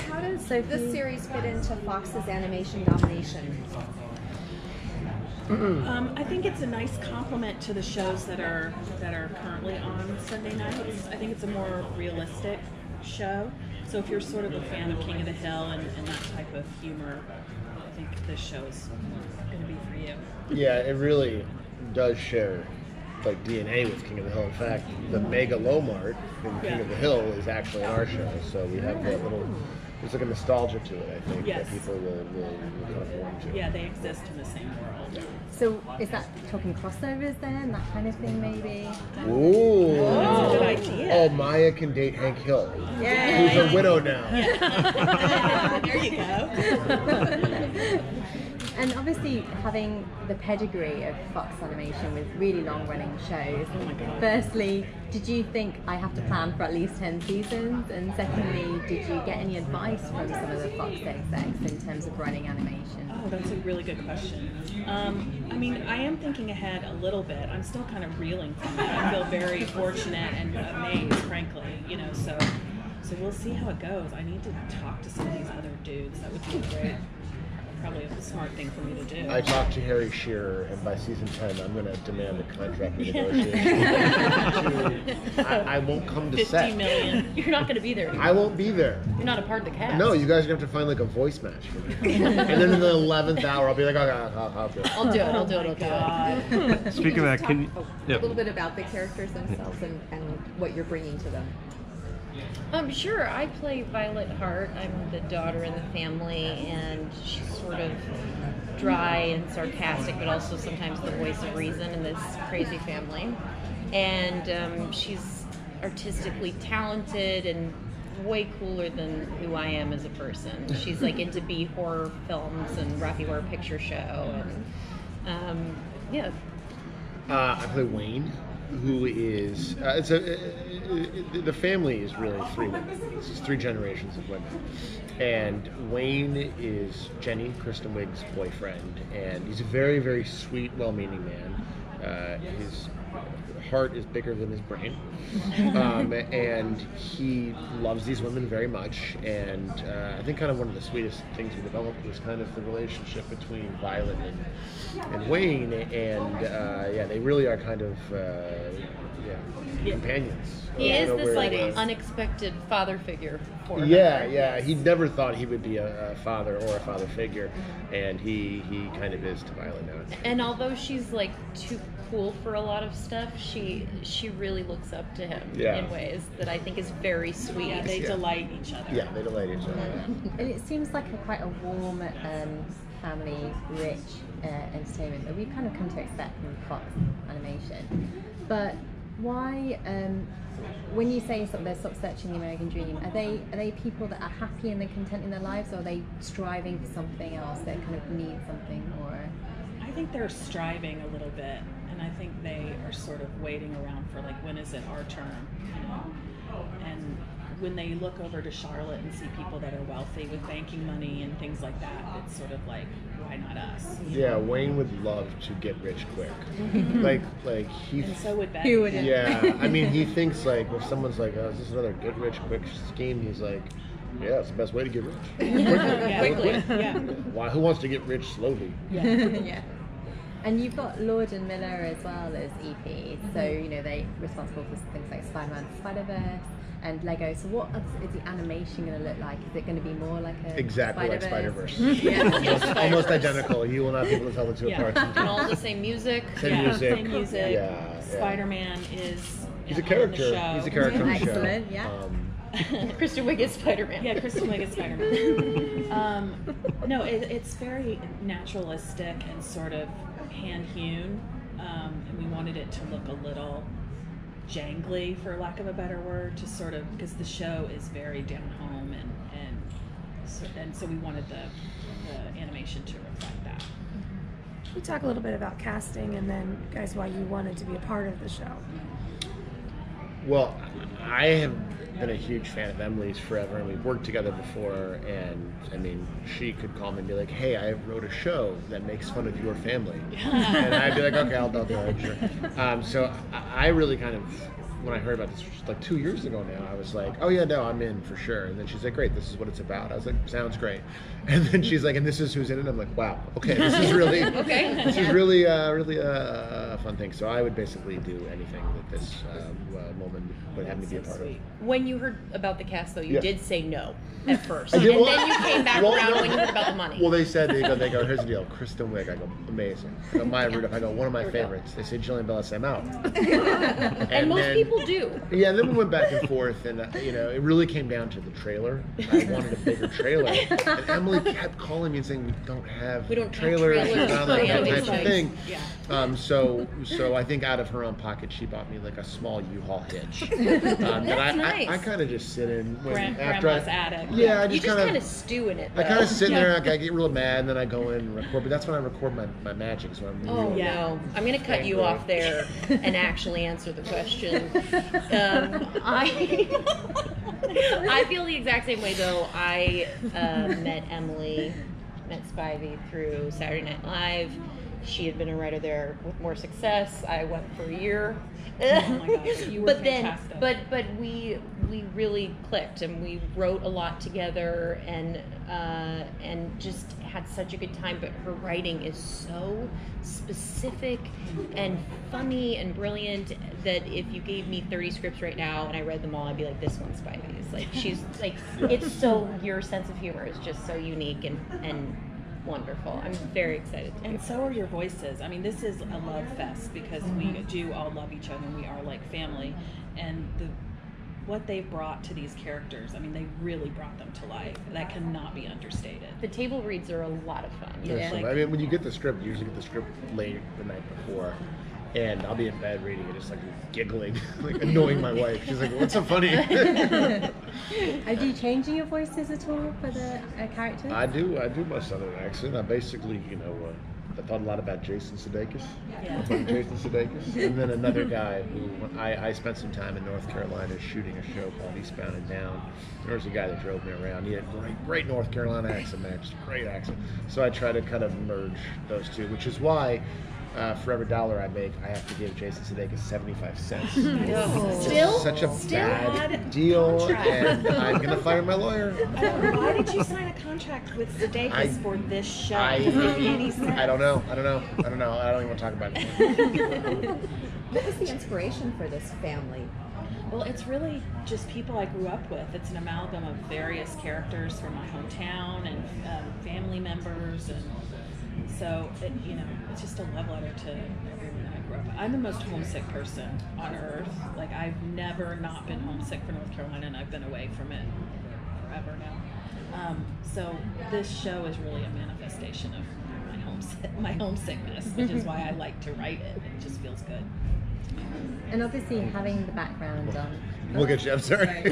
how does this series fit into Fox's animation domination? I think it's a nice complement to the shows that are currently on Sunday nights. I think it's a more realistic show. So if you're sort of a fan of King of the Hill and that type of humor, I think this show is going to be for you. Yeah, it really does share like DNA with King of the Hill. In fact, the Mega Lomart in King of the Hill is actually in our show. So we have that little. There's like a nostalgia to it, I think, that people will kind of warm to. Yeah, they exist in the same world. So is that talking crossovers then, that kind of thing maybe? Ooh. That's a good idea. Oh, Maya can date Hank Hill. Yeah. Who's a widow now. There you go. And obviously having the pedigree of Fox Animation with really long-running shows. Oh my God. Firstly, did you think I have to plan for at least 10 seasons? And secondly, did you get any advice from some of the Fox execs in terms of running animation? Oh, that's a really good question. I mean, I am thinking ahead a little bit. I'm still kind of reeling from it. I feel very fortunate and amazed, frankly. You know, so we'll see how it goes. I need to talk to some of these other dudes. That would be great. Probably a smart thing for me to do. I talked to Harry Shearer, and by season 10, I'm going to demand a contract renegotiation. I won't come to set. $50 million. You're not going to be there anymore. I won't be there. You're not a part of the cast. No, you guys are going to have to find like a voice match for me. And then in the 11th hour, I'll be like, I'll do it. I'll do it. Speaking of that, can you... A little bit about the characters themselves and what you're bringing to them. Sure. I play Violet Hart. I'm the daughter in the family, and she's sort of dry and sarcastic, but also sometimes the voice of reason in this crazy family. And she's artistically talented and way cooler than who I am as a person. She's like into B horror films and Rocky Horror Picture Show, and yeah. I play Wayne, who is the family is really three women. This is three generations of women, and Wayne is Jenny, Kristen Wiig's boyfriend, and he's a very, very sweet, well-meaning man. His heart is bigger than his brain, and he loves these women very much. And I think kind of one of the sweetest things we developed was kind of the relationship between Violet and Wayne, and yeah, they really are kind of companions. He is this like unexpected father figure for her. Yeah. He never thought he would be a father or a father figure, and he kind of is to Violet now. And although she's like too cool for a lot of stuff, she really looks up to him in ways that I think is very sweet. Yeah, they delight each other. Yeah, they delight each other. And it seems like quite a warm, family, rich entertainment that we've kind of come to expect from Fox Animation. But why, when you say they're sort of searching the American dream, are they people that are happy and they're content in their lives, or are they striving for something else, that kind of need something more? I think they're striving a little bit, and I think they are sort of waiting around for like, when is it our turn, you know? And when they look over to Charlotte and see people that are wealthy with banking money and things like that, it's sort of like, why not us? Yeah, Wayne would love to get rich quick. like he. And so would Ben. Yeah, I mean, he thinks like if someone's like, "Oh, is this another get rich quick scheme?" He's like, "Yeah, it's the best way to get rich." Quickly. Yeah. Why? Who wants to get rich slowly? Yeah. Yeah. And you've got Lord and Miller as well as EP, so you know they're responsible for things like Spider-Man, Spider-Verse, and Lego. So what is the animation going to look like? Is it going to be more like a exactly like Spider-Verse? Yeah. almost identical. You will not be able to tell the two apart. And all the same music. Same music. Same music. Yeah. Spider-Man is. He's a character. He's a character on the show. Excellent. Yeah. Kristen Wiig is Spider-Man. Yeah, Kristen Wiig is Spider-Man. No, it's very naturalistic and sort of hand-hewn, and we wanted it to look a little jangly, for lack of a better word, to sort of, because the show is very down home, and so we wanted the animation to reflect that. Can you talk a little bit about casting, and then guys why you wanted to be a part of the show? Well, I have been a huge fan of Emily's forever, and we've worked together before, and I mean, she could call me and be like, "Hey, I wrote a show that makes fun of your family." And I'd be like, "Okay, I'll do it, sure." So I really kind of when I heard about this like 2 years ago now, I was like, oh yeah, no, I'm in for sure. And then she's like, great, this is what it's about. I was like, sounds great. And then she's like, and this is who's in it. I'm like, wow, okay, this is really, this is really a fun thing. So I would basically do anything that this woman would have me be a part of. When you heard about the cast, though, you Yeah. did say no at first, I and did, well, then you came back well, around no. when you heard about the money. Well, they said, they go, here's the deal, Kristen Wiig. I go, amazing. I go, Maya Rudolph. I go, one of my favorites. They say Jillian Bell. I say, I'm out. and most then- people do. Yeah, and then we went back and forth, and it really came down to the trailer. I wanted a bigger trailer, and Emily kept calling me and saying, we don't have trailers, trailers not like that for type of families." thing. Yeah. So I think out of her own pocket, she bought me like a small U-Haul hitch. That's nice. I kind of just sit in after Grandma's attic. Yeah, I You just just kind kind of stew in it, I though. kind of sit there, I get real mad, and then I go in and record. But that's when I record my magic. So I'm Oh really, Yeah. no! I'm going to cut you off there and actually answer the question. I feel the exact same way, though. I met Spivey through Saturday Night Live. She had been a writer there with more success. I went for a year. Oh my gosh, you were but fantastic. then, but we really clicked, and we wrote a lot together, and just had such a good time. But her writing is so specific and funny and brilliant that if you gave me 30 scripts right now and I read them all, I'd be like, this one's Spivey's. Like, she's like, it's so, your sense of humor is just so unique and wonderful. I'm very excited to And so are your voices. I mean, this is a love fest because we do all love each other and we are like family. And what they've brought to these characters, I mean, they really brought them to life. That cannot be understated. The table reads are a lot of fun. Yeah. Like- I mean, when you get the script, you usually get the script late the night before, and I'll be in bed reading it, just like giggling, like annoying my wife. She's like, "What's so funny?" Are you changing your voices at all for the characters? I do my southern accent. I basically, I thought a lot about Jason Sudeikis. Yeah. I played Jason Sudeikis, and then another guy who I spent some time in North Carolina shooting a show called Eastbound and Down. There was a guy that drove me around. He had great North Carolina accent, man, just a great accent. So I try to kind of merge those two, which is why. For every dollar I make, I have to give Jason Sudeikis 75 cents. Still? Such a bad Odd deal, contract. and I'm gonna fire my lawyer. Why did you sign a contract with Sudeikis for this show? I Does it make any sense? don't know. I don't even want to talk about it. What was the inspiration for this family? Well, it's really just people I grew up with. It's an amalgam of various characters from my hometown and family members, and so it's just a love letter to everyone that I grew up with. I'm the most homesick person on earth. Like, I've never not been homesick for North Carolina, and I've been away from it forever now. So this show is really a manifestation of my homesickness, which is why I like to write it. It just feels good. And obviously having the background on. Look at you. I'm sorry. So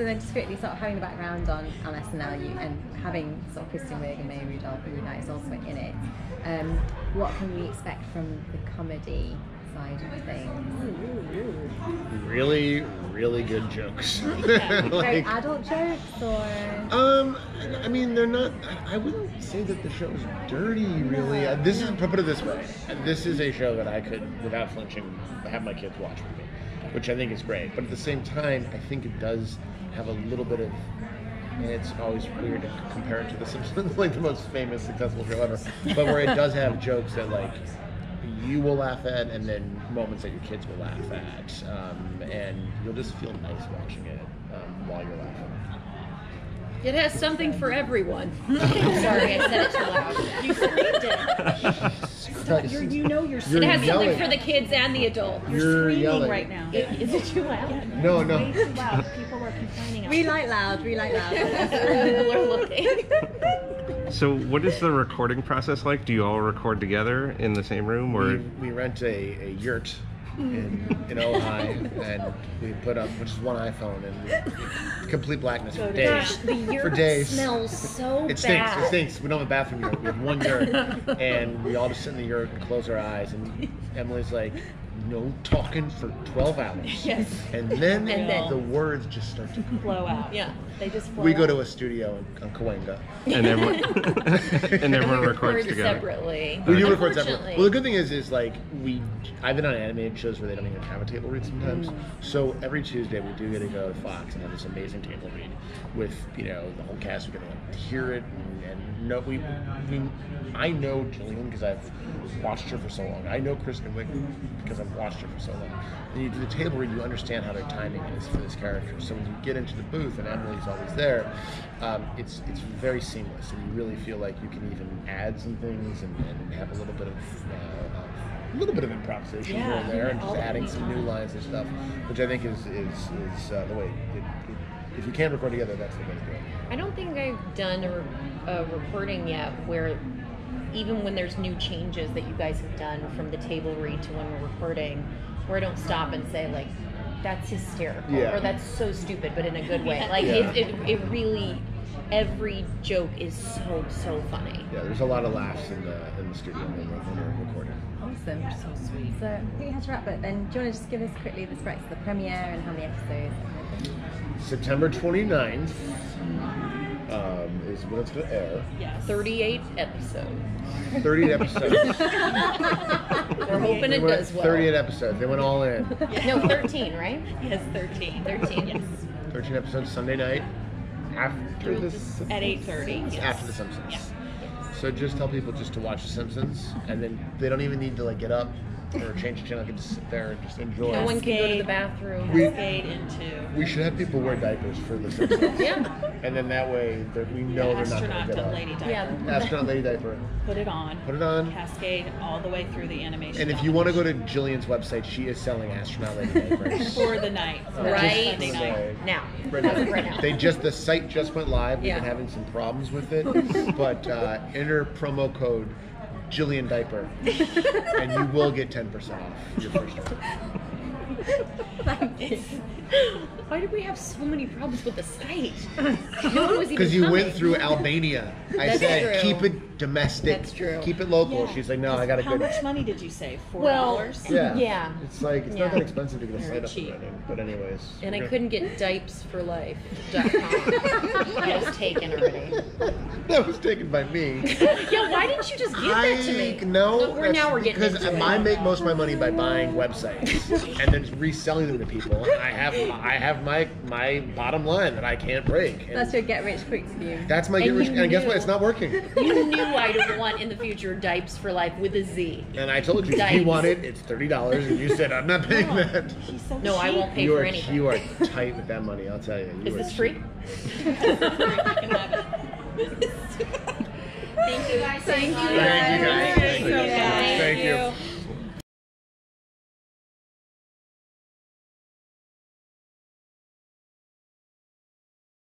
then just quickly sort of having the background on SNL and having sort of Kristen Wiig and Maya Rudolph and you guys also in it, what can we expect from the comedy side of things? Really, really good jokes. Very adult jokes or? I mean, they're not. I wouldn't say that the show is dirty, really. This is, put it this way, this is a show that I could, without flinching, have my kids watch with me, which I think is great. But at the same time, I think it does have a little bit of. And it's always weird to compare it to The Simpsons, like the most famous, successful show ever. But where it does have jokes that like you will laugh at, and then moments that your kids will laugh at, and you'll just feel nice watching it while you're laughing. It has something for everyone. Sorry, I said it too loud. You screamed it. You're It has yelling. something for the kids and the adults. You're screaming yelling right now. Is it too loud? No. Way too loud. People are complaining. out We there. like loud. People are looking. So what is the recording process like? Do you all record together in the same room, or We rent a yurt in Ojai, and we put up, which is one iPhone, and complete blackness for days. Gosh, the yurt For days. smells so It stinks. bad. It stinks. We don't have a bathroom yurt. We have one yurt, and we all just sit in the yurt and close our eyes. And Emily's like, "No talking for 12 hours." Yes. And then And then- the words just start to Blow out. Yeah. They just flow We go out. to a studio on Cahuenga. And everyone records Record together. separately. We do record separately. Unfortunately. Well, the good thing is like I've been on animated shows where they don't even have a table read sometimes. So every Tuesday we do get to go to Fox and have this amazing table read with the whole cast. We get to hear it and know I know Jillian because I've watched her for so long. I know Kristen Wiig because I've watched her for so long. And you do the table read, you understand how their timing is for this character. So when you get into the booth and Emily's always there, it's very seamless, and you really feel like you can even add some things and have a little bit of improvisation here and there, and just adding some new lines and stuff, which I think is the way. If you can record together, that's the way to do it. I don't think I've done a recording yet where even when there's new changes that you guys have done from the table read to when we're recording, where I don't stop and say like, that's hysterical, or that's so stupid, but in a good way. Like it really, every joke is so funny. Yeah, there's a lot of laughs in the studio when we're recording. Awesome. So sweet. So I think we have to wrap it then. Do you want to just give us quickly the spreads of the premiere and how many episodes? September 29th is when it's going to air. Yes. 38 episodes. 38 episodes. We're hoping it does well. 38 episodes. They went all in. No, 13, right? Yes, 13. 13. Yes. 13 episodes Sunday night after At 8:30. Yes. after The Simpsons. Yeah. So just tell people just to watch The Simpsons, and then they don't even need to like get up or change the channel. They can just sit there and just enjoy. No it. one can go to the bathroom. Cascade into We should have people wear diapers for The Simpsons. Yeah. And then that way we know they're not going astronaut to get to up. lady diaper. Yeah. Astronaut lady diaper. Put it on. Put it on. Cascade all the way through the animation. And if you want to go to Jillian's website, she is selling astronaut lady diapers. for the night, for Right. Sunday night. Now. Right now. Right now. The site just went live. We've Yeah. been having some problems with it, but enter promo code Jillian Diaper, and you will get 10% off your first order. Why did we have so many problems with the site? No one was even Because you coming. went through Albania. I That's said, true. keep it domestic. That's true. Keep it local. Yeah. She's like, no, I got a How good. much money did you save? $4? Well, Yeah. Yeah. It's like it's Yeah. not that expensive to get a Very site up cheap. and running. But anyways. And I we're couldn't get dipesforlife.com. That was taken already. gonna- That was taken by me. Yeah, why didn't you just give that to me? No, We're getting because into it. I make most of my money by buying websites and then reselling them to people. I have my bottom line that I can't break. And That's your get rich quick scheme. that's my And get rich. you And guess what? knew. It's not working. You knew I'd want in the future Dipes for Life with a Z. And I told you if you Dipes. want it, it's $30, and you said I'm not paying that. She's so No, I cheap. won't pay You for are anything. you are tight with that money. I'll tell you. You Is are this cheap. free? You can have it. Thank you guys. Thank you guys.